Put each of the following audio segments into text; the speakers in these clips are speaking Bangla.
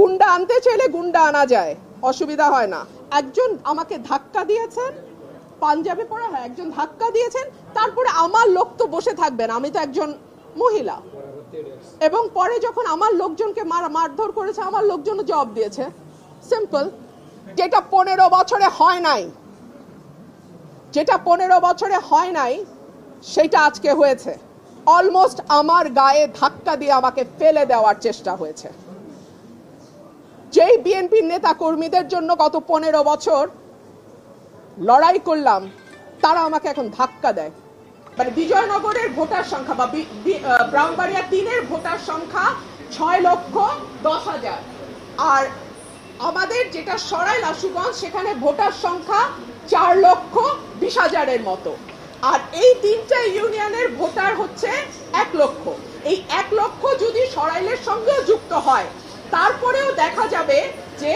গুন্ডা আনতে চাইলে গুন্ডা আনা যায়, অসুবিধা হয় না। একজন আমাকে ধাক্কা দিয়েছেন, পাঞ্জাবি পরা, হ্যাঁ একজন ধাক্কা দিয়েছেন, তারপরে আমার লোক তো বসে থাকবেন, আমি তো একজন মহিলা, এবং পরে যখন আমার লোকজনকে মারধর করেছে আমার লোকজন জবাব দিয়েছে। সিম্পল। যেটা 15 বছরে হয় নাই, যেটা 15 বছরে হয় নাই সেটা আজকে হয়েছে। অলমোস্ট আমার গায়ে ধাক্কা দিয়ে আমাকে ফেলে দেওয়ার চেষ্টা হয়েছে। যেই বিএনপির নেতা কর্মীদের জন্য গত 15 বছর লড়াই করলাম, তারা আমাকে এখন ধাক্কা দেয়। মানে বিজয়নগরের ভোটার সংখ্যা বা ব্রাহ্মণবাড়িয়া 3-এর ভোটার সংখ্যা 6,10,000, আর আমাদের যেটা সরাইল আশুগঞ্জ সেখানে ভোটার সংখ্যা 4,20,000-এর মতো, আর এই 3টা ইউনিয়নের ভোটার হচ্ছে 1 লক্ষ। এই 1 লক্ষ যদি সরাইলের সঙ্গেও যুক্ত হয়, তারপরেও দেখা যাবে যে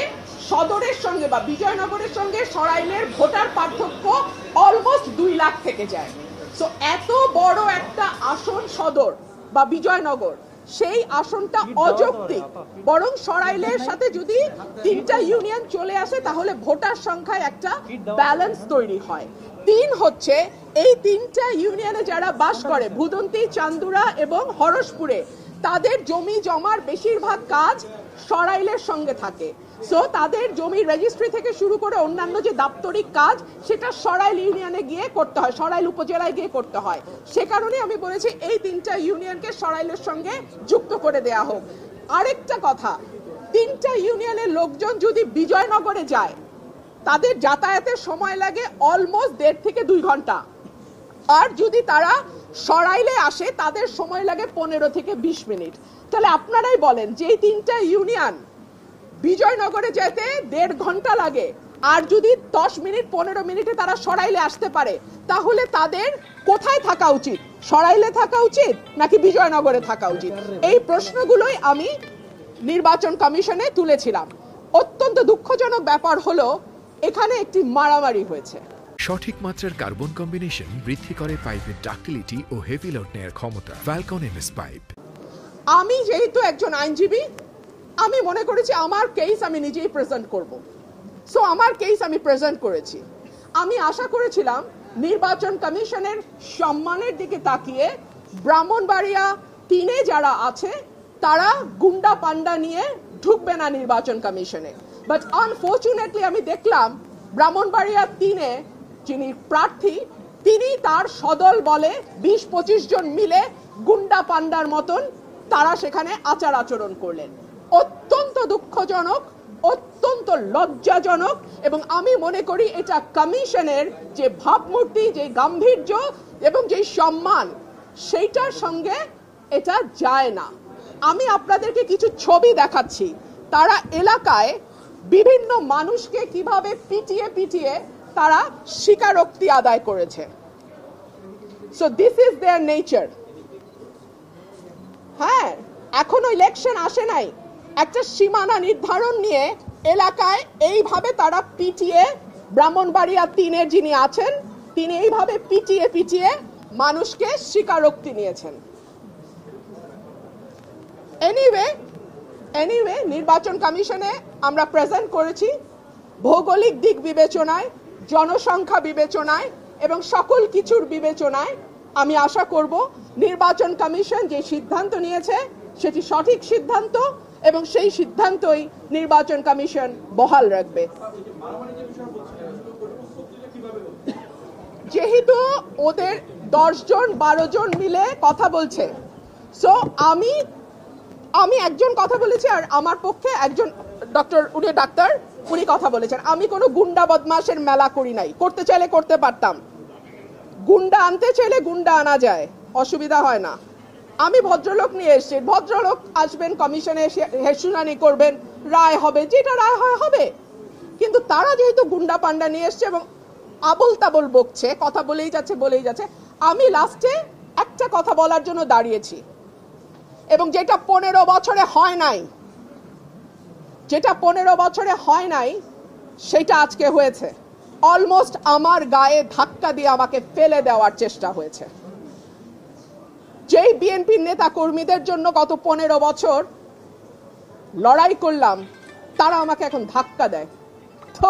সদরের সঙ্গে বা বিজয়নগরের সঙ্গে সরাইলের ভোটার পার্থক্য অলমোস্ট 2 লাখ থেকে যায়। সো এত বড় একটা আসন সদর বা বিজয়নগর, সেই আসনটা অযৌক্তিক। বরং সরাইলের সাথে যদি 3টা ইউনিয়ন চলে আসে তাহলে ভোটার সংখ্যায় একটা ব্যালেন্স তৈরি হয়। 3 হচ্ছে এই 3টা ইউনিয়নে যারা বাস করে, ভুদন্তি, চান্দুরা এবং হরসপুরে, তাদের জমি জমার বেশিরভাগ কাজ সরাইলের সঙ্গে থাকে। সো তাদের জমি রেজিস্ট্রি থেকে শুরু করে অন্যান্য যে দাপ্তরিক কাজ সেটা সরাইল ইউনিয়নে গিয়ে করতে হয়, সরাইল উপজেলায় গিয়ে করতে হয়। সে কারণে আমি বলেছি এই 3টা ইউনিয়নকে সরাইলের সঙ্গে যুক্ত করে দেয়া হোক। আরেকটা কথা, 3টা ইউনিয়নের লোকজন যদি বিজয়নগরে যায় তাদের যাতায়াতের সময় লাগে অলমোস্ট 1.5 থেকে 2 ঘন্টা, আর যদি তারা সরাইলে আসে তাদের সময় লাগে 15 থেকে 20 মিনিট। তাহলে আপনারাই বলেন যে এই 3টা ইউনিয়ন বিজয়নগরে যেতে 1.5 ঘন্টা লাগে, আর যদি 10 মিনিট 15 মিনিটে তারা সরাইলে আসতে পারে, তাহলে তাদের কোথায় থাকা উচিত? সরাইলে থাকা উচিত নাকি বিজয়নগরে থাকা উচিত? এই প্রশ্নগুলোই আমি নির্বাচন কমিশনে তুলেছিলাম। অত্যন্ত দুঃখজনক ব্যাপার হলো এখানে একটি মারামারি হয়েছে। সঠিক মাত্রার কার্বন কম্বিনেশন বৃদ্ধি করে পাইপের ডাক্টিলিটি ও হেভি লোড নেয়ার ক্ষমতা। Falcon MS pipe. আমি যেহেতু একজন আইনজীবী, আমি মনে করেছি আমার কেস আমি নিজেই প্রেজেন্ট করব। সো আমার কেস আমি প্রেজেন্ট করেছি। আমি আশা করেছিলাম নির্বাচন কমিশনের সম্মানের দিকে তাকিয়ে ব্রাহ্মণবাড়িয়া 3-এ যারা আছে তারা গুন্ডা পান্ডা নিয়ে ঢুকবে না নির্বাচন কমিশনে। বাট আনফরচুনেটলি আমি দেখলাম ব্রাহ্মণবাড়িয়া 3-এ যিনি প্রার্থী, তিনি তার সদল বলে 20-25 জন মিলে গুন্ডা পান্ডার মতন তারা সেখানে আচার আচরণ করলেন। অত্যন্ত দুঃখজনক, অত্যন্ত লজ্জাজনক, এবং আমি মনে করি এটা কমিশনের যে ভাবমূর্তি, যে গাম্ভীর্য এবং যে সম্মান, সেইটার সঙ্গে এটা যায় না। আমি আপনাদেরকে কিছু ছবি দেখাচ্ছি, তারা এলাকায় বিভিন্ন মানুষকে কিভাবে পিটিয়ে পিটিয়ে তারা স্বীকারোক্তি আদায় করেছে। So this is there nature. হ্যাঁ, এখনো ইলেকশন আসে নাই, একটা সীমানা নির্ধারণ নিয়ে এলাকায় এইভাবে তারা পিটিয়ে, ব্রাহ্মণবাড়িয়া 3-এর যিনি আছেন তিনি এইভাবে পিটিয়ে পিটিয়ে মানুষকে স্বীকারোক্তি নিয়েছেন। এনিওয়ে নির্বাচন কমিশনে আমরা প্রেজেন্ট করেছি ভৌগোলিক দিক বিবেচনায়, জনসংখ্যা বিবেচনায় এবং সকল কিছুর বিবেচনায় আমি আশা করব নির্বাচন কমিশন যে সিদ্ধান্ত নিয়েছে সেটি সঠিক সিদ্ধান্ত, এবং সেই সিদ্ধান্তই নির্বাচন কমিশন বহাল রাখবে। যেহেতু ওদের 10 জন 12 জন মিলে কথা বলছে, সো আমি একজন কথা বলেছি, আর আমার পক্ষে একজন উনি ডাক্তার, উনি কথা বলেছেন। আমি কোনো গুন্ডা বদমাশের মেলা করি নাই, করতে চাইলে করতে পারতাম। গুন্ডা আনতে চাইলে গুন্ডা আনা যায়, অসুবিধা হয় না। আমি ভদ্রলোক নিয়ে এসেছি, ভদ্রলোক আসবেন কমিশনে, শুনানি করবেন, রায় হবে, যেটা রায় হয় হবে। কিন্তু তারা যেহেতু গুন্ডা পান্ডা নিয়ে এসছে এবং আবল তাবল বকছে, কথা বলেই যাচ্ছে, আমি লাস্টে একটা কথা বলার জন্য দাঁড়িয়েছি, এবং যেটা 15 বছরে হয় নাই, যেটা 15 বছরে হয় নাই সেটা আজকে হয়েছে। অলমোস্ট আমার গায়ে ধাক্কা দিয়ে আমাকে ফেলে দেওয়ার চেষ্টা হয়েছে। যেই বিএনপির নেতা কর্মীদের জন্য গত 15 বছর লড়াই করলাম, তারা আমাকে এখন ধাক্কা দেয়। তো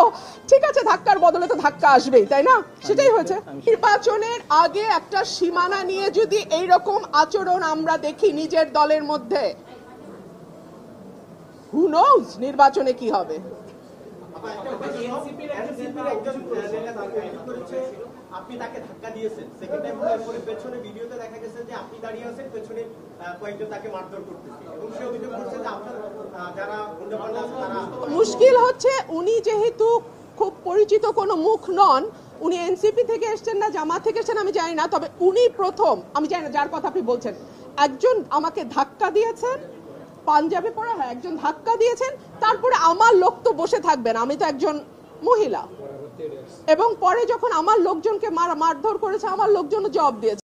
ঠিক আছে, ধাক্কার বদলে তো ধাক্কা আসবেই, তাই না? সেটাই হয়েছে। নির্বাচনের আগে একটা সীমানা নিয়ে যদি এইরকম আচরণ আমরা দেখি নিজের দলের মধ্যে, হু নোজ নির্বাচনে কি হবে। আপনি তাকে ধাক্কা দিয়েছেন, সেকেন্ড টাইম পরে পেছনে ভিডিওতে দেখা গেছে যে আপনি দাঁড়িয়ে আছেন, পেছনে কয়েকজন তাকে মারধর করতেছে এবং সে অভিযোগ করছে যে আপনার যারা গুন্ডাপান্ডা আছে তারা। মুশকিল হচ্ছে উনি যেহেতু খুব পরিচিত কোনো মুখ নন, উনি এনসিপি থেকে এসেছেন না জামাত থেকে এসেছেন আমি জানি না, তবে উনি প্রথম, আমি জানি না যার কথা আপনি বলছেন, একজন আমাকে ধাক্কা দিয়েছেন, পাঞ্জাবি পরা, হ্যাঁ একজন ধাক্কা দিয়েছেন, তারপরে আমার লোক তো বসে থাকবেন, আমি তো একজন মহিলা, এবং পরে যখন আমার লোকজনকে মারধর করেছে আমার লোকজন জবাব দিয়েছে।